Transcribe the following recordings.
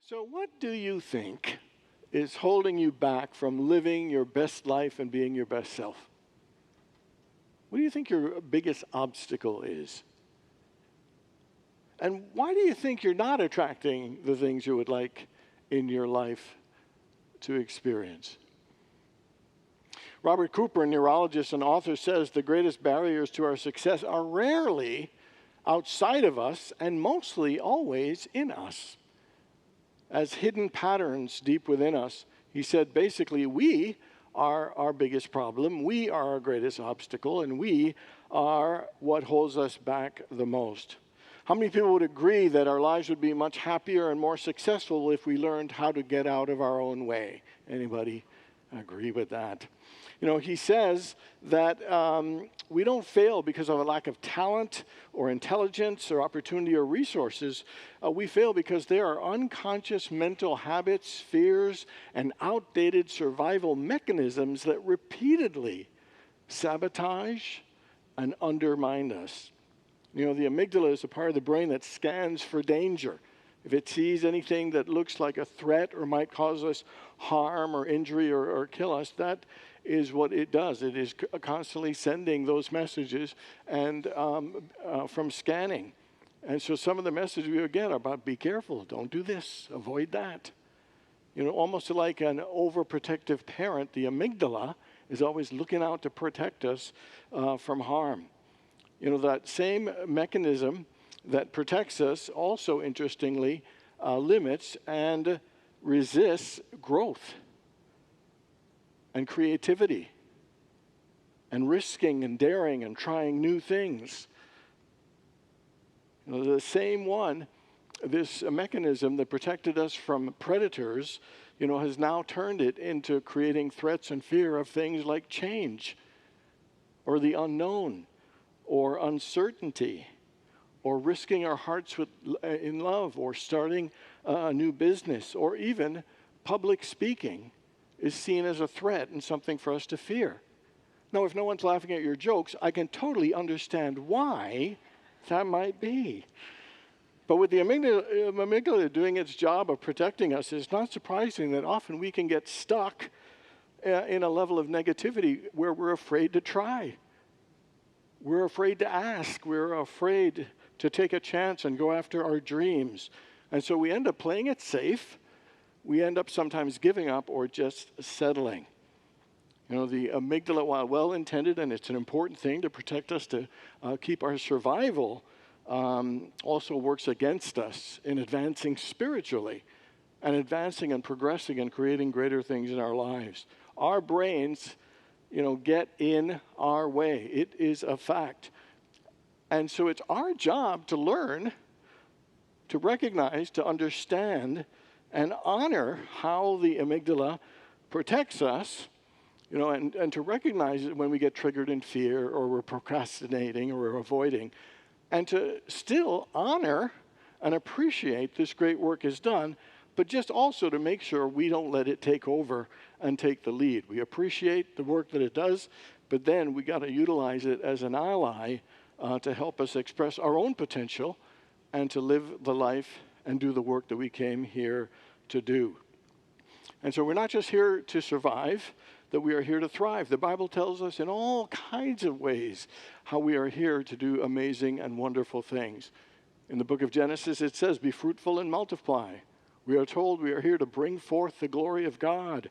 So, what do you think is holding you back from living your best life and being your best self? What do you think your biggest obstacle is? And why do you think you're not attracting the things you would like in your life to experience? Robert Cooper, a neurologist and author, says the greatest barriers to our success are rarely outside of us and mostly always in us. As hidden patterns deep within us, he said basically we are our biggest problem, we are our greatest obstacle, and we are what holds us back the most. How many people would agree that our lives would be much happier and more successful if we learned how to get out of our own way? Anybody agree with that? You know, he says that we don't fail because of a lack of talent or intelligence or opportunity or resources. We fail because there are unconscious mental habits, fears, and outdated survival mechanisms that repeatedly sabotage and undermine us. You know, the amygdala is a part of the brain that scans for danger. If it sees anything that looks like a threat or might cause us harm or injury or kill us, that is what it does. It is constantly sending those messages and from scanning. And so some of the messages we would get are about be careful, don't do this, avoid that. You know, almost like an overprotective parent, the amygdala is always looking out to protect us from harm. You know, that same mechanism that protects us also, interestingly, limits and resists growth and creativity and risking and daring and trying new things. You know, the same one, this mechanism that protected us from predators, you know, has now turned it into creating threats and fear of things like change or the unknown or uncertainty, or risking our hearts in love, or starting a new business, or even public speaking is seen as a threat and something for us to fear. Now, if no one's laughing at your jokes, I can totally understand why that might be. But with the amygdala doing its job of protecting us, it's not surprising that often we can get stuck in a level of negativity where we're afraid to try. We're afraid to ask. We're afraid to take a chance and go after our dreams. And so we end up playing it safe. We end up sometimes giving up or just settling. You know, the amygdala, while well-intended, and it's an important thing to protect us, to keep our survival, also works against us in advancing spiritually and advancing and progressing and creating greater things in our lives. Our brains, you know, get in our way. It is a fact. And so it's our job to learn, to recognize, to understand, and honor how the amygdala protects us, you know, and to recognize it when we get triggered in fear or we're procrastinating or we're avoiding, and to still honor and appreciate this great work is done, but just also to make sure we don't let it take over and take the lead. We appreciate the work that it does, but then we got to utilize it as an ally to help us express our own potential and to live the life and do the work that we came here to do. And so we're not just here to survive, that we are here to thrive. The Bible tells us in all kinds of ways how we are here to do amazing and wonderful things. In the book of Genesis, it says, be fruitful and multiply. We are told we are here to bring forth the glory of God,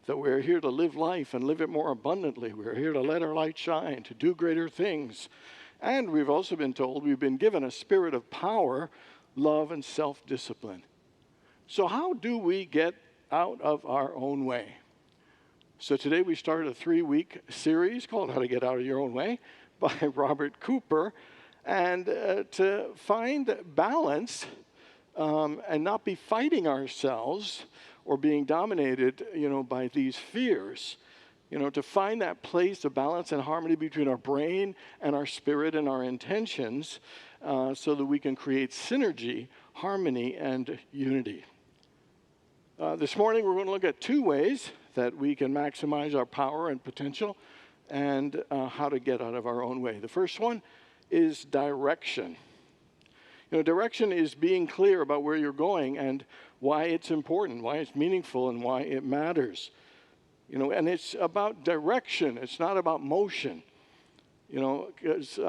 that we are here to live life and live it more abundantly. We are here to let our light shine, to do greater things. And we've also been told we've been given a spirit of power, love, and self-discipline. So how do we get out of our own way? So today we started a 3-week series called How to Get Out of Your Own Way by Robert Cooper. And to find balance and not be fighting ourselves or being dominated, you know, by these fears. You know, to find that place of balance and harmony between our brain and our spirit and our intentions so that we can create synergy, harmony, and unity. This morning we're going to look at 2 ways that we can maximize our power and potential and how to get out of our own way. The first one is direction. You know, direction is being clear about where you're going and why it's important, why it's meaningful, and why it matters. And it's about direction. It's not about motion. 'Cause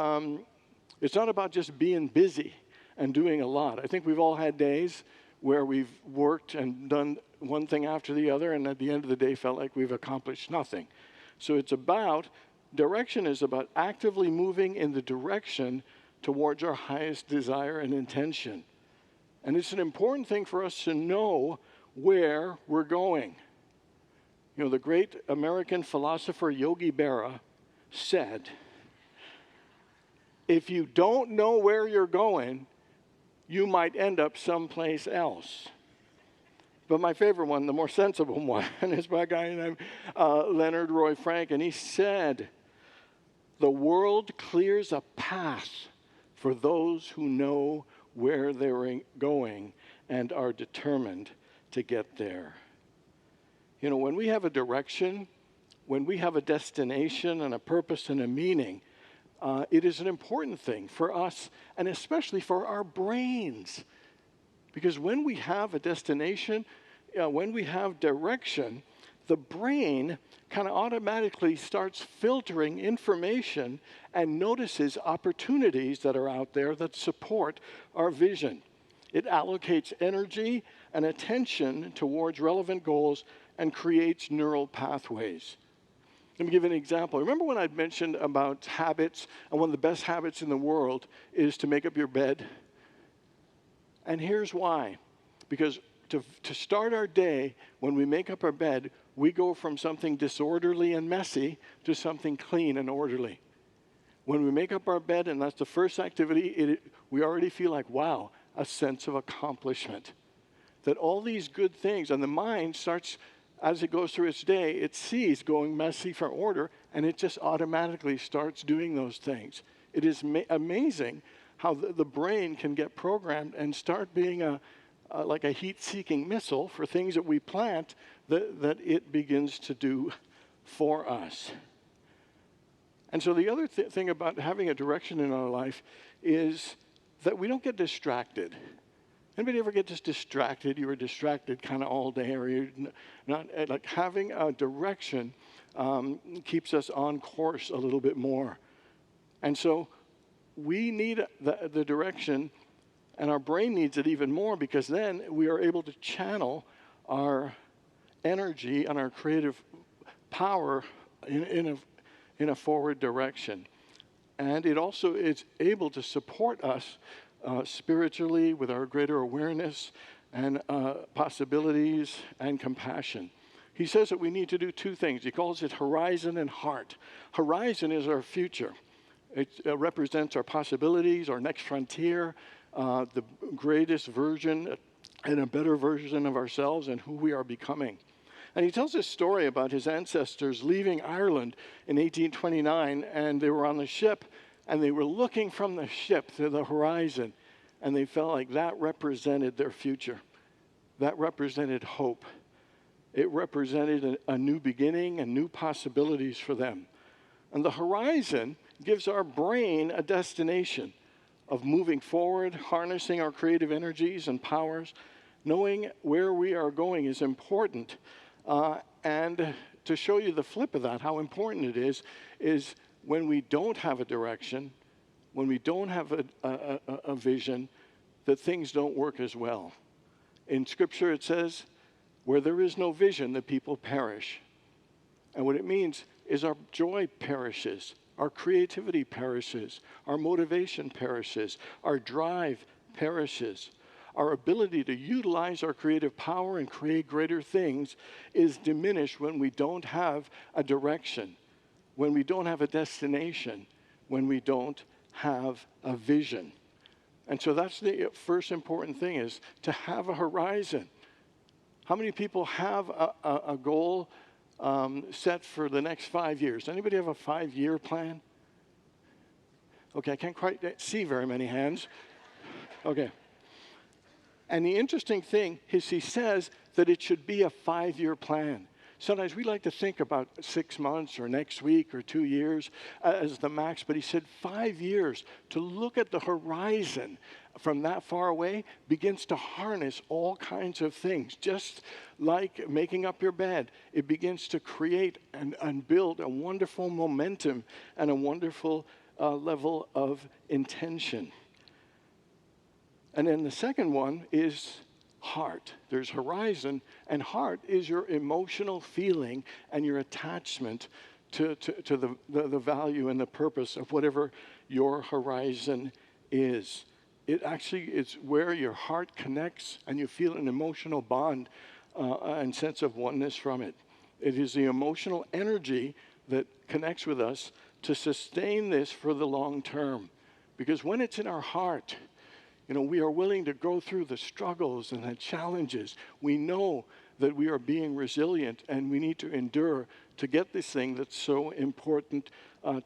it's not about just being busy and doing a lot. I think we've all had days where we've worked and done one thing after the other, and at the end of the day felt like we've accomplished nothing. So direction is about actively moving in the direction towards our highest desire and intention. And it's an important thing for us to know where we're going. The great American philosopher Yogi Berra said, if you don't know where you're going, you might end up someplace else. But my favorite one, the more sensible one, is by a guy named Leonard Roy Frank, and he said, the world clears a path for those who know where they're going and are determined to get there. When we have a direction, when we have a destination and a purpose and a meaning, it is an important thing for us, and especially for our brains. Because when we have a destination, when we have direction, the brain kind of automatically starts filtering information and notices opportunities that are out there that support our vision. It allocates energy and attention towards relevant goals and creates neural pathways. Let me give you an example. Remember when I mentioned about habits, and one of the best habits in the world is to make up your bed? And here's why. Because to start our day, when we make up our bed, we go from something disorderly and messy to something clean and orderly. When we make up our bed, and that's the first activity, we already feel like, wow, a sense of accomplishment. That all these good things, and the mind starts, as it goes through its day, it sees going messy for order, and it just automatically starts doing those things. It is amazing how the brain can get programmed and start being like a heat-seeking missile for things that we plant that it begins to do for us. And so the other thing about having a direction in our life is that we don't get distracted. Anybody ever get just distracted? You were distracted kind of all day, or you're not like having a direction keeps us on course a little bit more. And so we need the direction, and our brain needs it even more, because then we are able to channel our energy and our creative power in a forward direction. And it also is able to support us spiritually with our greater awareness and possibilities and compassion. He says that we need to do two things. He calls it horizon and heart. Horizon is our future. It represents our possibilities, our next frontier, the greatest version and a better version of ourselves and who we are becoming. And he tells this story about his ancestors leaving Ireland in 1829, and they were on the ship, and they were looking from the ship to the horizon, and they felt like that represented their future. That represented hope. It represented a new beginning and new possibilities for them. And the horizon gives our brain a destination of moving forward, harnessing our creative energies and powers. Knowing where we are going is important. And to show you the flip of that, how important it is when we don't have a direction, when we don't have a vision, that things don't work as well. In Scripture it says, where there is no vision, the people perish. And what it means is our joy perishes, our creativity perishes, our motivation perishes, our drive perishes. Our ability to utilize our creative power and create greater things is diminished when we don't have a direction, when we don't have a destination, when we don't have a vision. And so that's the first important thing, is to have a horizon. How many people have a goal set for the next 5 years? Anybody have a 5-year plan? Okay, I can't quite see very many hands. Okay. And the interesting thing is he says that it should be a 5-year plan. Sometimes we like to think about 6 months or next week or 2 years as the max, but he said 5 years. To look at the horizon from that far away begins to harness all kinds of things. Just like making up your bed, it begins to create and build a wonderful momentum and a wonderful level of intention. And then the second one is heart. There's horizon, and heart is your emotional feeling and your attachment to the value and the purpose of whatever your horizon is. It actually is where your heart connects and you feel an emotional bond and sense of oneness from it. It is the emotional energy that connects with us to sustain this for the long term. Because when it's in our heart, we are willing to go through the struggles and the challenges. We know that we are being resilient and we need to endure to get this thing that's so important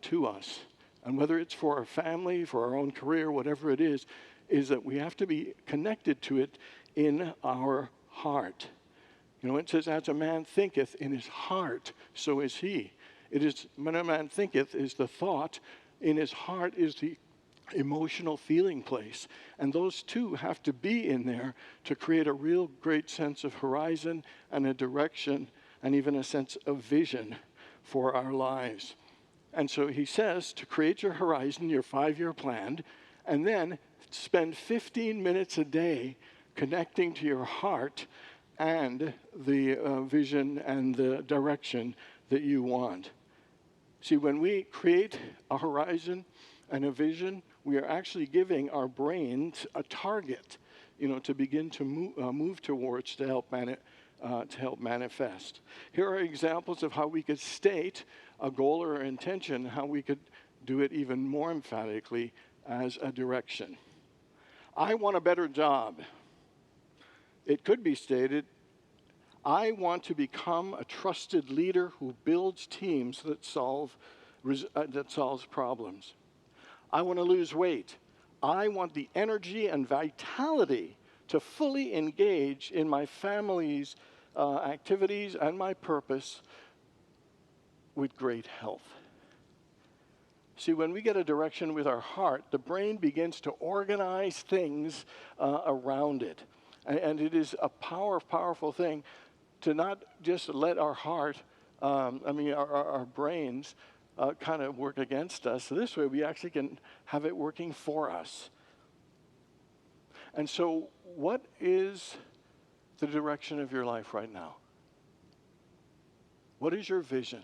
to us. And whether it's for our family, for our own career, whatever it is that we have to be connected to it in our heart. It says, as a man thinketh in his heart, so is he. It is, when a man thinketh is the thought, in his heart is the emotional feeling place. And those two have to be in there to create a real great sense of horizon and a direction and even a sense of vision for our lives. And so he says to create your horizon, your 5-year plan, and then spend 15 minutes a day connecting to your heart and the vision and the direction that you want. See, when we create a horizon and a vision, we are actually giving our brains a target, to begin to move towards to help manifest. Here are examples of how we could state a goal or intention, how we could do it even more emphatically as a direction. I want a better job. It could be stated, I want to become a trusted leader who builds teams that solves problems. I want to lose weight. I want the energy and vitality to fully engage in my family's activities and my purpose with great health. See, when we get a direction with our heart, the brain begins to organize things around it. And it is a powerful thing to not just let our heart, our brains, kind of work against us. So this way we actually can have it working for us. And so what is the direction of your life right now? What is your vision?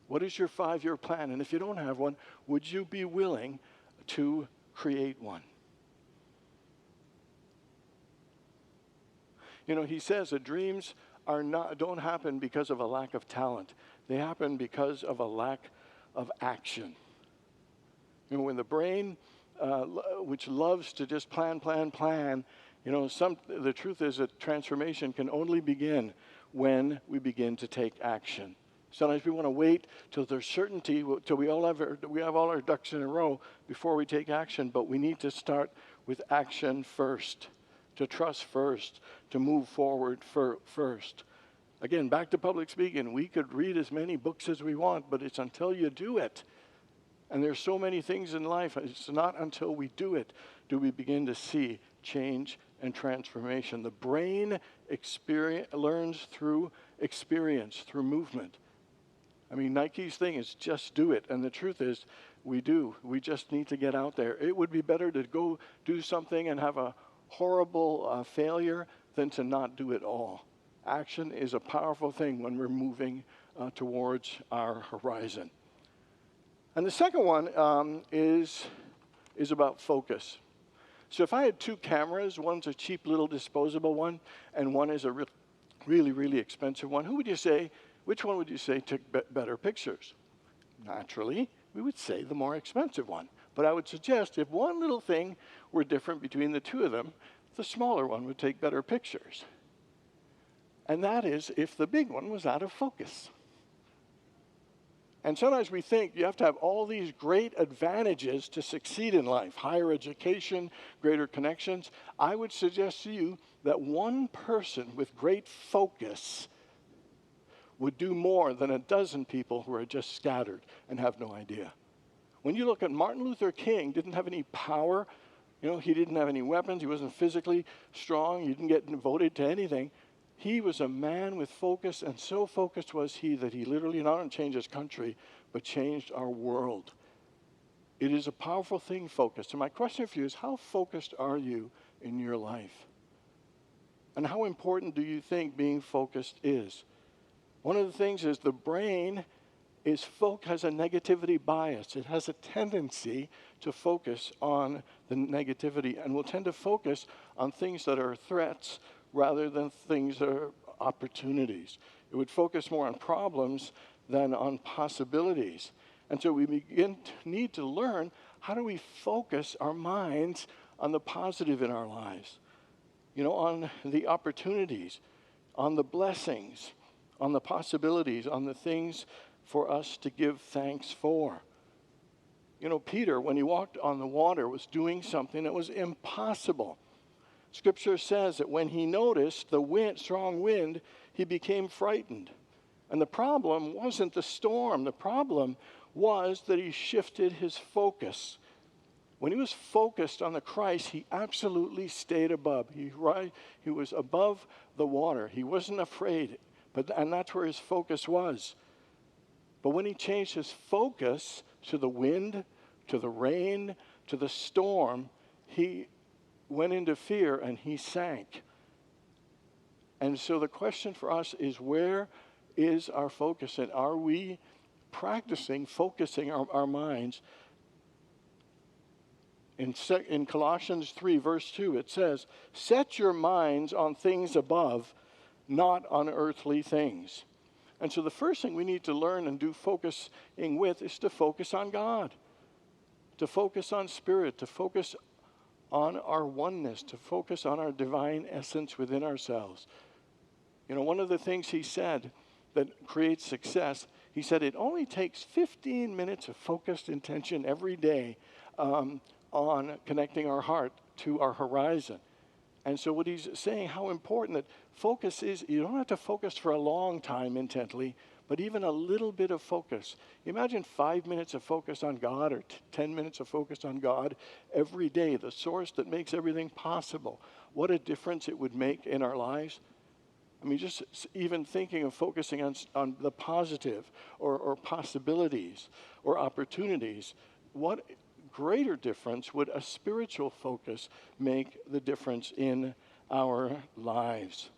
What is your 5-year plan? And if you don't have one, would you be willing to create one? He says that dreams don't happen because of a lack of talent. They happen because of a lack of action. When the brain, which loves to just plan, the truth is that transformation can only begin when we begin to take action. Sometimes we want to wait till there's certainty, till we have all our ducks in a row before we take action. But we need to start with action first, to trust first, to move forward first. Again, back to public speaking. We could read as many books as we want, but it's until you do it. And there's so many things in life. It's not until we do it do we begin to see change and transformation. The brain learns through experience, through movement. Nike's thing is just do it. And the truth is, we do. We just need to get out there. It would be better to go do something and have a horrible failure than to not do it all. Action is a powerful thing when we're moving towards our horizon. And the second one is about focus. So if I had 2 cameras, one's a cheap little disposable one, and one is a really, really expensive one, which one would you say took better pictures? Naturally, we would say the more expensive one. But I would suggest if one little thing were different between the two of them, the smaller one would take better pictures. And that is if the big one was out of focus. And sometimes we think you have to have all these great advantages to succeed in life, higher education, greater connections. I would suggest to you that one person with great focus would do more than a dozen people who are just scattered and have no idea. When you look at Martin Luther King, didn't have any power. He didn't have any weapons. He wasn't physically strong. He didn't get voted to anything. He was a man with focus, and so focused was he that he literally not only changed his country, but changed our world. It is a powerful thing, focus. And my question for you is, how focused are you in your life? And how important do you think being focused is? One of the things is the brain has a negativity bias. It has a tendency to focus on the negativity and will tend to focus on things that are threats rather than things that are opportunities. It would focus more on problems than on possibilities. And so we need to learn, how do we focus our minds on the positive in our lives? On the opportunities, on the blessings, on the possibilities, on the things for us to give thanks for. Peter, when he walked on the water, was doing something that was impossible. Scripture says that when he noticed the strong wind, he became frightened. And the problem wasn't the storm. The problem was that he shifted his focus. When he was focused on the Christ, he absolutely stayed above. He was above the water. He wasn't afraid, and that's where his focus was. But when he changed his focus to the wind, to the rain, to the storm, he went into fear and he sank. And so the question for us is, where is our focus? And are we practicing focusing our minds? In Colossians 3, verse 2, it says, set your minds on things above, not on earthly things. And so the first thing we need to learn and do focusing with is to focus on God, to focus on Spirit, to focus on our oneness, to focus on our divine essence within ourselves. One of the things he said that creates success, he said it only takes 15 minutes of focused intention every day on connecting our heart to our horizon. And so what he's saying, how important that focus is, you don't have to focus for a long time intently, but even a little bit of focus. Imagine 5 minutes of focus on God or 10 minutes of focus on God every day, the source that makes everything possible. What a difference it would make in our lives. Just even thinking of focusing on the positive or possibilities or opportunities, what greater difference would a spiritual focus make the difference in our lives?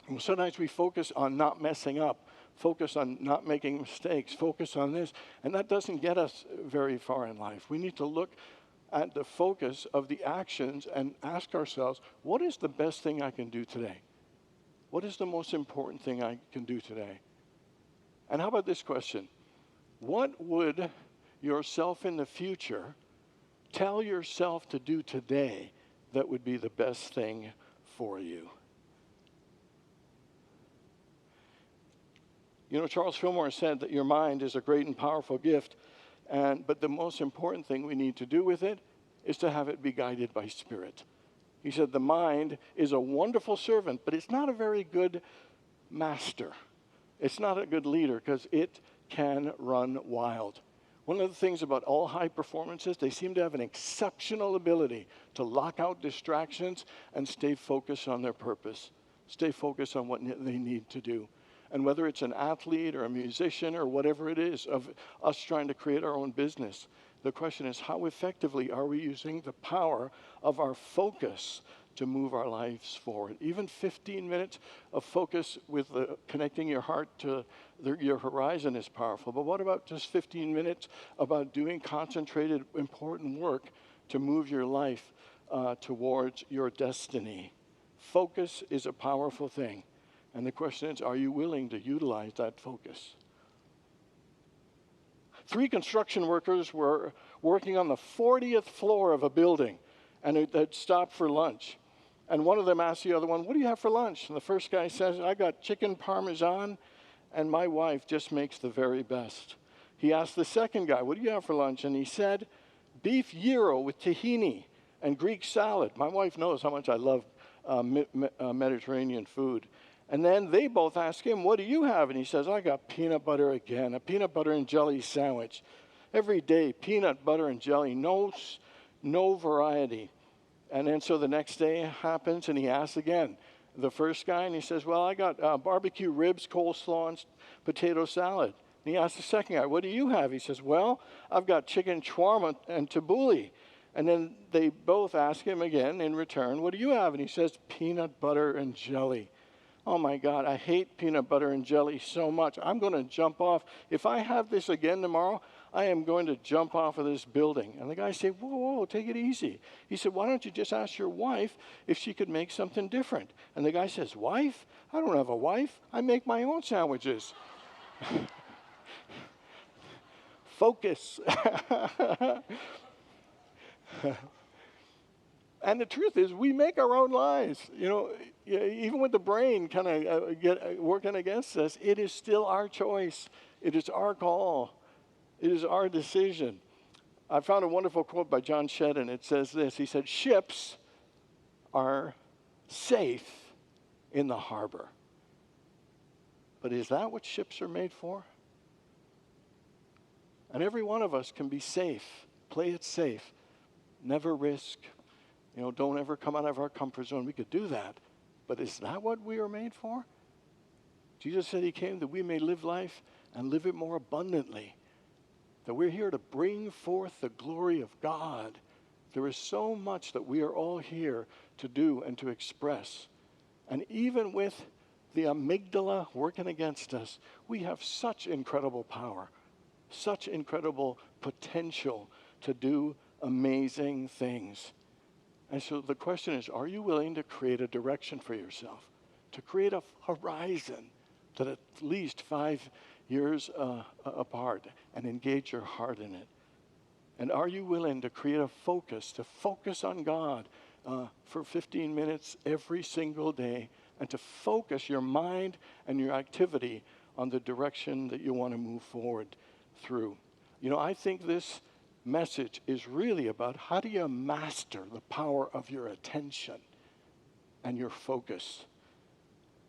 And sometimes we focus on not messing up, focus on not making mistakes, focus on this, and that doesn't get us very far in life. We need to look at the focus of the actions and ask ourselves, what is the best thing I can do today? What is the most important thing I can do today? And how about this question? What would yourself in the future tell yourself to do today that would be the best thing for you? Charles Fillmore said that your mind is a great and powerful gift, but the most important thing we need to do with it is to have it be guided by Spirit. He said the mind is a wonderful servant, but it's not a very good master. It's not a good leader because it can run wild. One of the things about all high performances, they seem to have an exceptional ability to lock out distractions and stay focused on their purpose, stay focused on what they need to do. And whether it's an athlete or a musician or whatever it is of us trying to create our own business, the question is, how effectively are we using the power of our focus to move our lives forward? Even 15 minutes of focus with connecting your heart to your horizon is powerful. But what about just 15 minutes about doing concentrated, important work to move your life towards your destiny? Focus is a powerful thing. And the question is, are you willing to utilize that focus? 3 construction workers were working on the 40th floor of a building, and they'd stopped for lunch. And one of them asked the other one, what do you have for lunch? And the first guy says, I got chicken parmesan, and my wife just makes the very best. He asked the second guy, what do you have for lunch? And he said, beef gyro with tahini and Greek salad. My wife knows how much I love Mediterranean food. And then they both ask him, what do you have? And he says, I got peanut butter again, a peanut butter and jelly sandwich. Every day, peanut butter and jelly, no variety. And then so the next day happens, and he asks again the first guy, and he says, well, I got barbecue ribs, coleslaw, and potato salad. And he asks the second guy, what do you have? He says, well, I've got chicken shawarma and tabbouleh. And then they both ask him again in return, what do you have? And he says, peanut butter and jelly. Oh my God, I hate peanut butter and jelly so much. I'm going to jump off. If I have this again tomorrow, I am going to jump off of this building. And the guy said, whoa, take it easy. He said, why don't you just ask your wife if she could make something different? And the guy says, wife? I don't have a wife. I make my own sandwiches. Focus. And the truth is, we make our own lives. You know, even with the brain kind of working against us, it is still our choice. It is our call. It is our decision. I found a wonderful quote by John Shedden. It says this. He said, ships are safe in the harbor. But is that what ships are made for? And every one of us can be safe. Play it safe. Never risk. You know, don't ever come out of our comfort zone. We could do that. But is that what we are made for? Jesus said he came that we may live life and live it more abundantly. That we're here to bring forth the glory of God. There is so much that we are all here to do and to express. And even with the amygdala working against us, we have such incredible power, such incredible potential to do amazing things. And so the question is, are you willing to create a direction for yourself, to create a horizon that at least 5 years apart and engage your heart in it? And are you willing to create a focus, to focus on God for 15 minutes every single day, and to focus your mind and your activity on the direction that you want to move forward through? You know, I think this message is really about how do you master the power of your attention and your focus.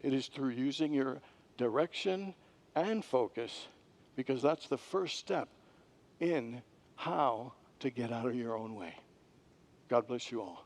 It is through using your direction and focus, because that's the first step in how to get out of your own way. God bless you all.